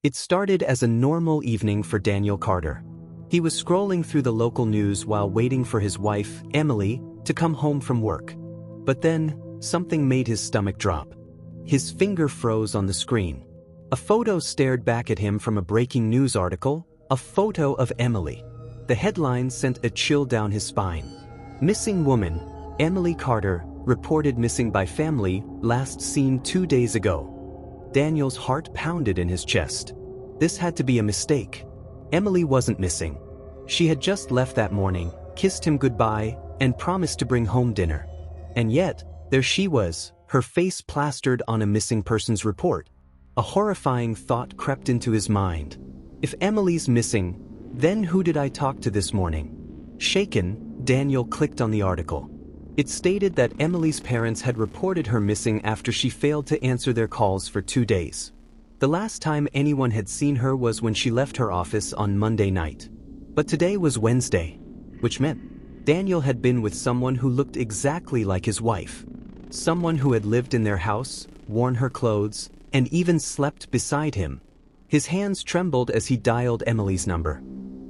It started as a normal evening for Daniel Carter. He was scrolling through the local news while waiting for his wife, Emily, to come home from work. But then, something made his stomach drop. His finger froze on the screen. A photo stared back at him from a breaking news article, a photo of Emily. The headline sent a chill down his spine. Missing woman, Emily Carter, reported missing by family, last seen 2 days ago. Daniel's heart pounded in his chest. This had to be a mistake. Emily wasn't missing. She had just left that morning, kissed him goodbye, and promised to bring home dinner. And yet, there she was, her face plastered on a missing persons report. A horrifying thought crept into his mind. If Emily's missing, then who did I talk to this morning? Shaken, Daniel clicked on the article. It stated that Emily's parents had reported her missing after she failed to answer their calls for 2 days. The last time anyone had seen her was when she left her office on Monday night. But today was Wednesday, which meant Daniel had been with someone who looked exactly like his wife. Someone who had lived in their house, worn her clothes, and even slept beside him. His hands trembled as he dialed Emily's number.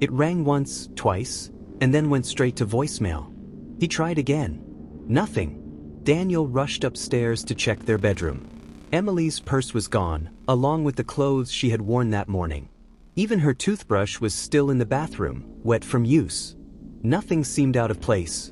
It rang once, twice, and then went straight to voicemail. He tried again. Nothing. Daniel rushed upstairs to check their bedroom. Emily's purse was gone, along with the clothes she had worn that morning. Even her toothbrush was still in the bathroom, wet from use. Nothing seemed out of place.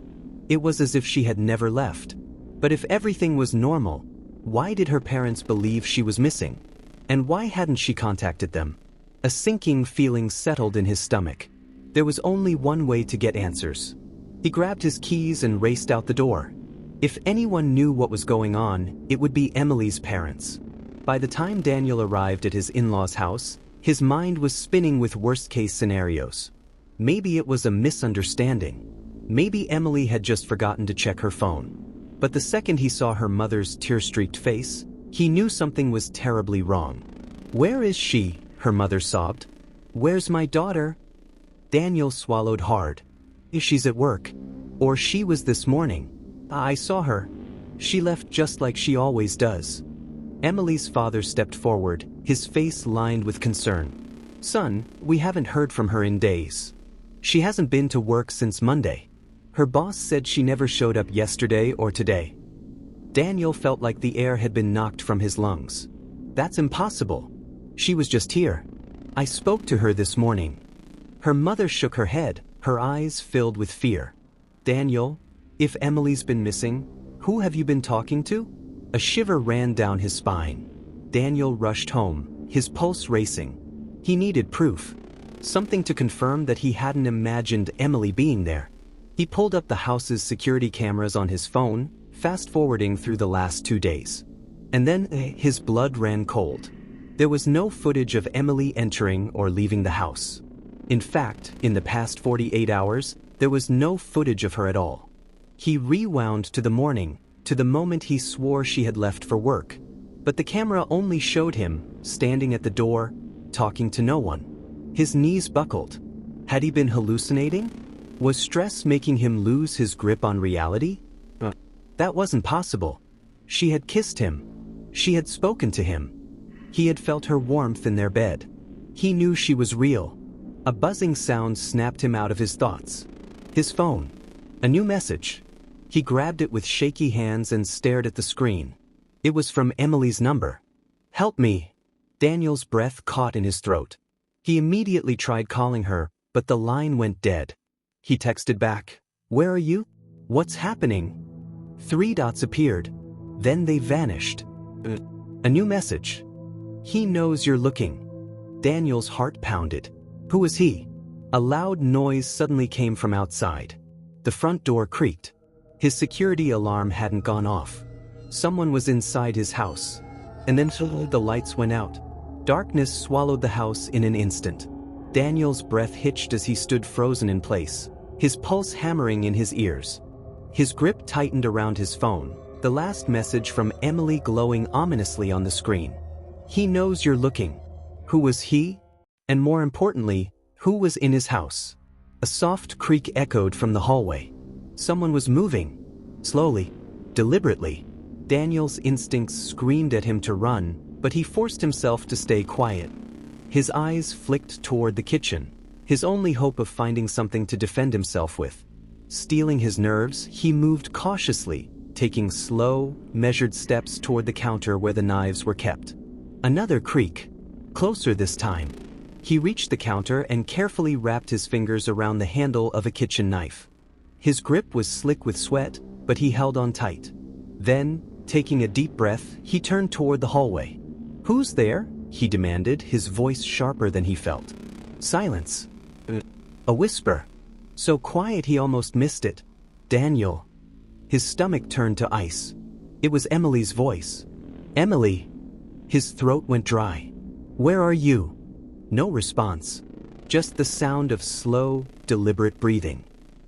It was as if she had never left. But if everything was normal, why did her parents believe she was missing? And why hadn't she contacted them? A sinking feeling settled in his stomach. There was only one way to get answers. He grabbed his keys and raced out the door. If anyone knew what was going on, it would be Emily's parents. By the time Daniel arrived at his in-laws' house, his mind was spinning with worst-case scenarios. Maybe it was a misunderstanding. Maybe Emily had just forgotten to check her phone. But the second he saw her mother's tear-streaked face, he knew something was terribly wrong. "Where is she?" her mother sobbed. "Where's my daughter?" Daniel swallowed hard. "She's at work. Or she was this morning. I saw her. She left just like she always does." Emily's father stepped forward, his face lined with concern. "Son, we haven't heard from her in days. She hasn't been to work since Monday. Her boss said she never showed up yesterday or today." Daniel felt like the air had been knocked from his lungs. "That's impossible. She was just here. I spoke to her this morning." Her mother shook her head, her eyes filled with fear. "Daniel, if Emily's been missing, who have you been talking to?" A shiver ran down his spine. Daniel rushed home, his pulse racing. He needed proof. Something to confirm that he hadn't imagined Emily being there. He pulled up the house's security cameras on his phone, fast-forwarding through the last 2 days. And then, his blood ran cold. There was no footage of Emily entering or leaving the house. In fact, in the past 48 hours, there was no footage of her at all. He rewound to the morning, to the moment he swore she had left for work. But the camera only showed him, standing at the door, talking to no one. His knees buckled. Had he been hallucinating? Was stress making him lose his grip on reality? That wasn't possible. She had kissed him. She had spoken to him. He had felt her warmth in their bed. He knew she was real. A buzzing sound snapped him out of his thoughts. His phone. A new message. He grabbed it with shaky hands and stared at the screen. It was from Emily's number. "Help me." Daniel's breath caught in his throat. He immediately tried calling her, but the line went dead. He texted back, "Where are you? What's happening?" 3 dots appeared. Then they vanished. A new message. "He knows you're looking." Daniel's heart pounded. Who was he? A loud noise suddenly came from outside. The front door creaked. His security alarm hadn't gone off. Someone was inside his house. And then the lights went out. Darkness swallowed the house in an instant. Daniel's breath hitched as he stood frozen in place, his pulse hammering in his ears. His grip tightened around his phone, the last message from Emily glowing ominously on the screen. "He knows you're looking." Who was he? And more importantly, who was in his house? A soft creak echoed from the hallway. Someone was moving. Slowly. Deliberately. Daniel's instincts screamed at him to run, but he forced himself to stay quiet. His eyes flicked toward the kitchen, his only hope of finding something to defend himself with. Steeling his nerves, he moved cautiously, taking slow, measured steps toward the counter where the knives were kept. Another creak. Closer this time. He reached the counter and carefully wrapped his fingers around the handle of a kitchen knife. His grip was slick with sweat, but he held on tight. Then, taking a deep breath, he turned toward the hallway. "Who's there?" he demanded, his voice sharper than he felt. Silence. A whisper. So quiet he almost missed it. "Daniel." His stomach turned to ice. It was Emily's voice. "Emily." His throat went dry. "Where are you?" No response. Just the sound of slow, deliberate breathing.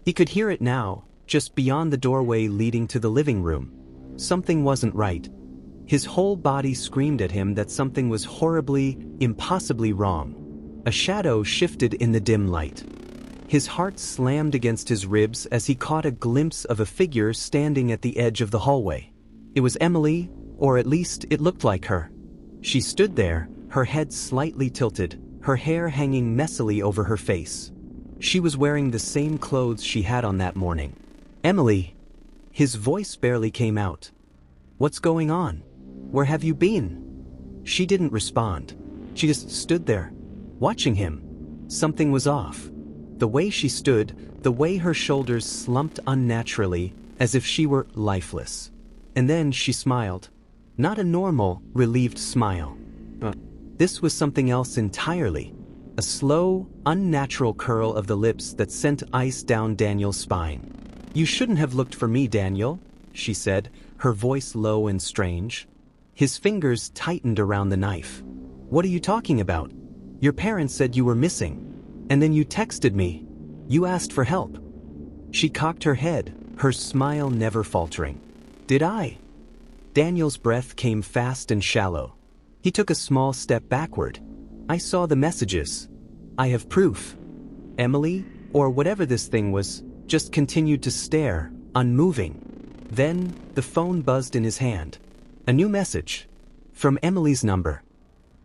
He could hear it now, just beyond the doorway leading to the living room. Something wasn't right. His whole body screamed at him that something was horribly, impossibly wrong. A shadow shifted in the dim light. His heart slammed against his ribs as he caught a glimpse of a figure standing at the edge of the hallway. It was Emily, or at least it looked like her. She stood there, her head slightly tilted, her hair hanging messily over her face. She was wearing the same clothes she had on that morning. "Emily." His voice barely came out. "What's going on? Where have you been?" She didn't respond. She just stood there, watching him. Something was off. The way she stood, the way her shoulders slumped unnaturally, as if she were lifeless. And then she smiled. Not a normal, relieved smile. This was something else entirely. A slow, unnatural curl of the lips that sent ice down Daniel's spine. "You shouldn't have looked for me, Daniel," she said, her voice low and strange. His fingers tightened around the knife. "What are you talking about? Your parents said you were missing. And then you texted me. You asked for help." She cocked her head, her smile never faltering. "Did I?" Daniel's breath came fast and shallow. He took a small step backward. "I saw the messages. I have proof." Emily, or whatever this thing was, just continued to stare, unmoving. Then, the phone buzzed in his hand. A new message. From Emily's number.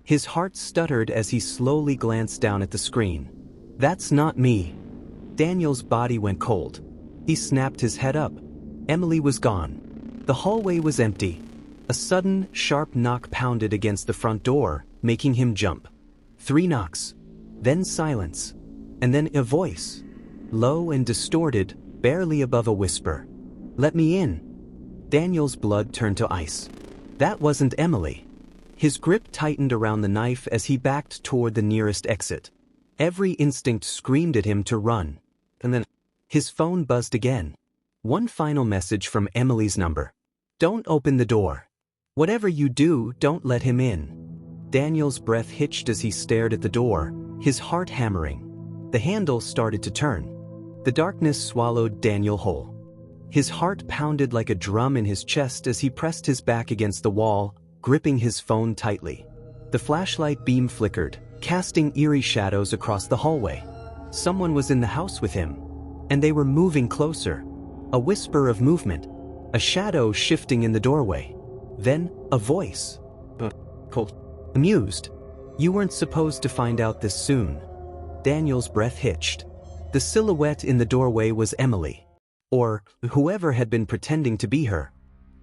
His heart stuttered as he slowly glanced down at the screen. "That's not me." Daniel's body went cold. He snapped his head up. Emily was gone. The hallway was empty. A sudden, sharp knock pounded against the front door, making him jump. 3 knocks. Then silence. And then a voice. Low and distorted, barely above a whisper. "Let me in." Daniel's blood turned to ice. That wasn't Emily. His grip tightened around the knife as he backed toward the nearest exit. Every instinct screamed at him to run. And then, his phone buzzed again. One final message from Emily's number. "Don't open the door. Whatever you do, don't let him in." Daniel's breath hitched as he stared at the door, his heart hammering. The handle started to turn. The darkness swallowed Daniel whole. His heart pounded like a drum in his chest as he pressed his back against the wall, gripping his phone tightly. The flashlight beam flickered, casting eerie shadows across the hallway. Someone was in the house with him. And they were moving closer. A whisper of movement. A shadow shifting in the doorway. Then, a voice. Amused. "You weren't supposed to find out this soon." Daniel's breath hitched. The silhouette in the doorway was Emily. Or whoever had been pretending to be her.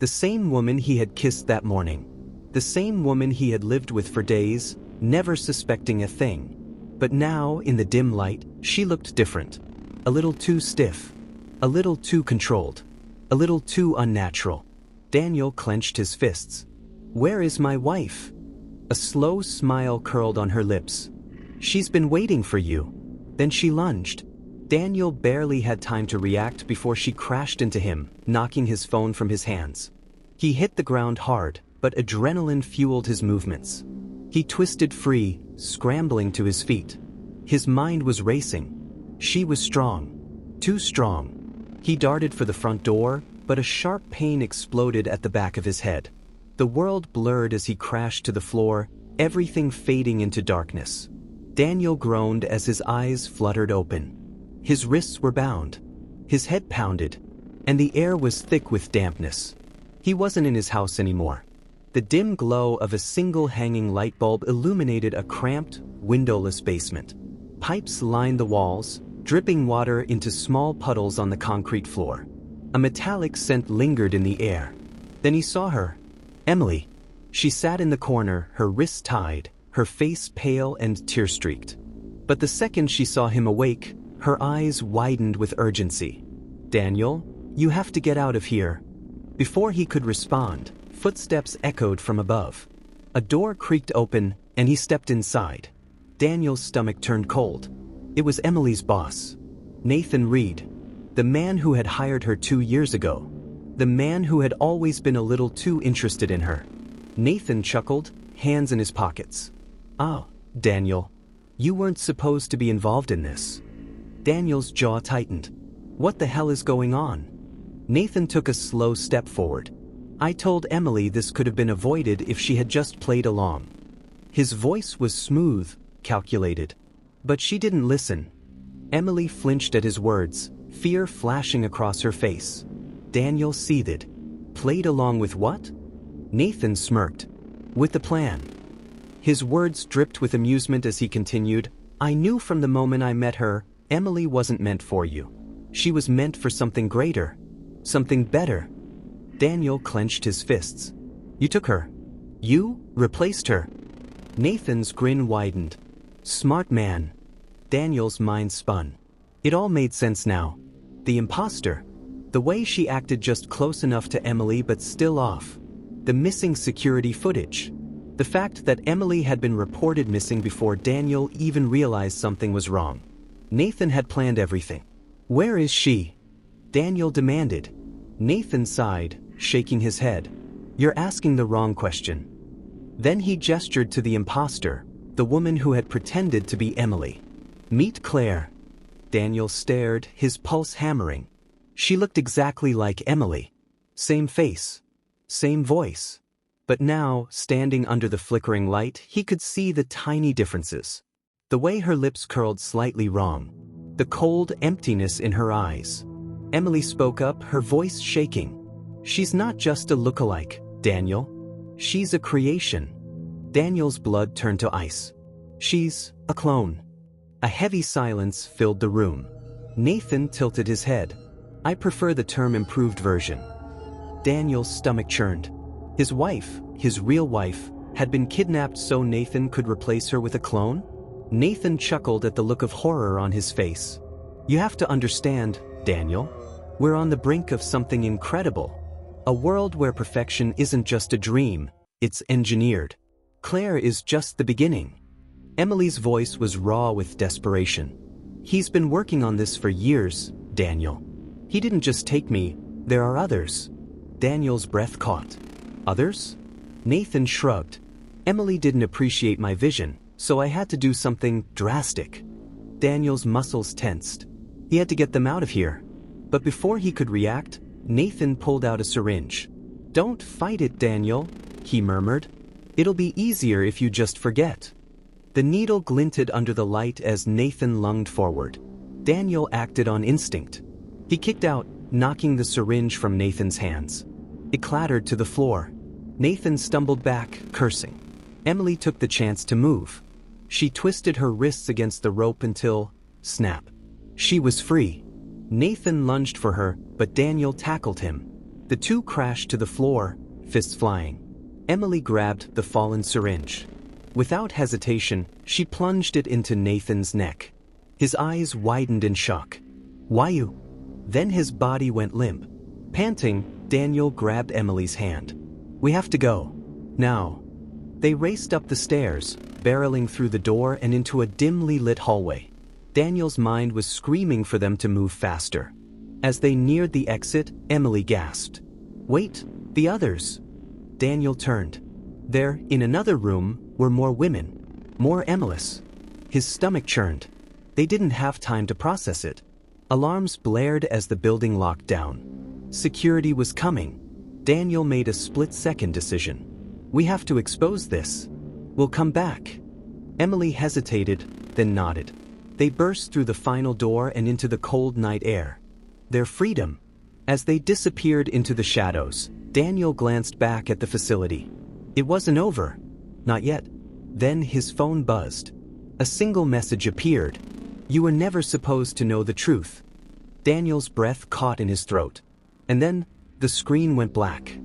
The same woman he had kissed that morning. The same woman he had lived with for days, never suspecting a thing. But now, in the dim light, she looked different. A little too stiff. A little too controlled. A little too unnatural. Daniel clenched his fists. "Where is my wife?" A slow smile curled on her lips. "She's been waiting for you." Then she lunged. Daniel barely had time to react before she crashed into him, knocking his phone from his hands. He hit the ground hard, but adrenaline fueled his movements. He twisted free, scrambling to his feet. His mind was racing. She was strong. Too strong. He darted for the front door, but a sharp pain exploded at the back of his head. The world blurred as he crashed to the floor, everything fading into darkness. Daniel groaned as his eyes fluttered open. His wrists were bound. His head pounded. And the air was thick with dampness. He wasn't in his house anymore. The dim glow of a single hanging light bulb illuminated a cramped, windowless basement. Pipes lined the walls, dripping water into small puddles on the concrete floor. A metallic scent lingered in the air. Then he saw her. Emily. She sat in the corner, her wrists tied, her face pale and tear-streaked. But the second she saw him awake, her eyes widened with urgency. "Daniel, you have to get out of here." Before he could respond, footsteps echoed from above. A door creaked open, and he stepped inside. Daniel's stomach turned cold. It was Emily's boss, Nathan Reed, the man who had hired her 2 years ago, the man who had always been a little too interested in her. Nathan chuckled, hands in his pockets. "Ah, Daniel, you weren't supposed to be involved in this." Daniel's jaw tightened. What the hell is going on? Nathan took a slow step forward. "I told Emily this could have been avoided if she had just played along." His voice was smooth, calculated. But she didn't listen. Emily flinched at his words, fear flashing across her face. Daniel seethed. "Played along with what?" Nathan smirked. "With the plan." His words dripped with amusement as he continued, "I knew from the moment I met her, Emily wasn't meant for you. She was meant for something greater. Something better." Daniel clenched his fists. "You took her. You replaced her." Nathan's grin widened. "Smart man." Daniel's mind spun. It all made sense now. The imposter. The way she acted just close enough to Emily but still off. The missing security footage. The fact that Emily had been reported missing before Daniel even realized something was wrong. Nathan had planned everything. "Where is she?" Daniel demanded. Nathan sighed, shaking his head. "You're asking the wrong question." Then he gestured to the imposter, the woman who had pretended to be Emily. "Meet Claire." Daniel stared, his pulse hammering. She looked exactly like Emily. Same face. Same voice. But now, standing under the flickering light, he could see the tiny differences. The way her lips curled slightly wrong. The cold emptiness in her eyes. Emily spoke up, her voice shaking. "She's not just a lookalike, Daniel. She's a creation." Daniel's blood turned to ice. "She's a clone." A heavy silence filled the room. Nathan tilted his head. "I prefer the term improved version." Daniel's stomach churned. His wife, his real wife, had been kidnapped so Nathan could replace her with a clone? Nathan chuckled at the look of horror on his face. "You have to understand, Daniel. We're on the brink of something incredible. A world where perfection isn't just a dream, it's engineered. Claire is just the beginning." Emily's voice was raw with desperation. "He's been working on this for years, Daniel. He didn't just take me, there are others." Daniel's breath caught. "Others?" Nathan shrugged. "Emily didn't appreciate my vision, so I had to do something drastic." Daniel's muscles tensed. He had to get them out of here. But before he could react, Nathan pulled out a syringe. "Don't fight it, Daniel," he murmured. "It'll be easier if you just forget." The needle glinted under the light as Nathan lunged forward. Daniel acted on instinct. He kicked out, knocking the syringe from Nathan's hands. It clattered to the floor. Nathan stumbled back, cursing. Emily took the chance to move. She twisted her wrists against the rope until, snap. She was free. Nathan lunged for her, but Daniel tackled him. The two crashed to the floor, fists flying. Emily grabbed the fallen syringe. Without hesitation, she plunged it into Nathan's neck. His eyes widened in shock. "Why you?" Then his body went limp. Panting, Daniel grabbed Emily's hand. "We have to go. Now." They raced up the stairs, barreling through the door and into a dimly lit hallway. Daniel's mind was screaming for them to move faster. As they neared the exit, Emily gasped. "Wait, the others." Daniel turned. There, in another room, were more women. More Emilys. His stomach churned. They didn't have time to process it. Alarms blared as the building locked down. Security was coming. Daniel made a split-second decision. "We have to expose this. We'll come back." Emily hesitated, then nodded. They burst through the final door and into the cold night air. Their freedom. As they disappeared into the shadows, Daniel glanced back at the facility. It wasn't over. Not yet. Then his phone buzzed. A single message appeared. You were never supposed to know the truth. Daniel's breath caught in his throat. And then, the screen went black.